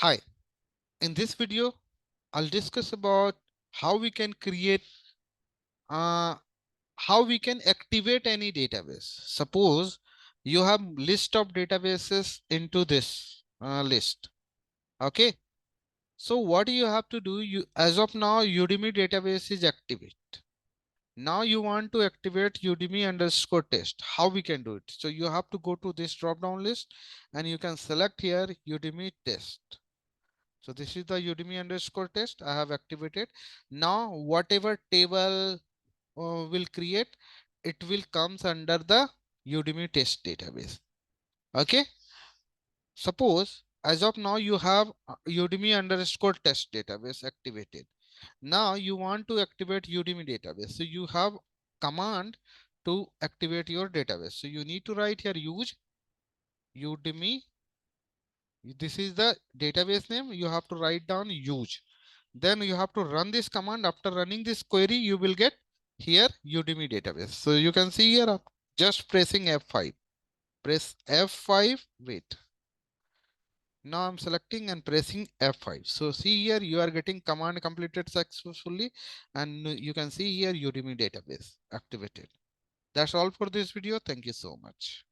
Hi, in this video, I'll discuss about how we can create, uh, how we can activate any database. Suppose you have list of databases into this list. Okay. So what you have to do, as of now, Udemy database is activate. Now you want to activate Udemy underscore test. How we can do it? So you have to go to this drop down list and you can select here Udemy test. So this is the Udemy underscore test I have activated. Now whatever table will create, it will comes under the Udemy test database. Okay. Suppose as of now you have Udemy underscore test database activated. Now you want to activate Udemy database. So you have command to activate your database. So you need to write here use Udemy. This is the database name. You have to write down use. Then you have to run this command. After running this query, you will get here Udemy database. So you can see here just pressing F5. Press F5. Wait. Now I'm selecting and pressing F5. So see here you are getting command completed successfully, and you can see here Udemy database activated. That's all for this video. Thank you so much.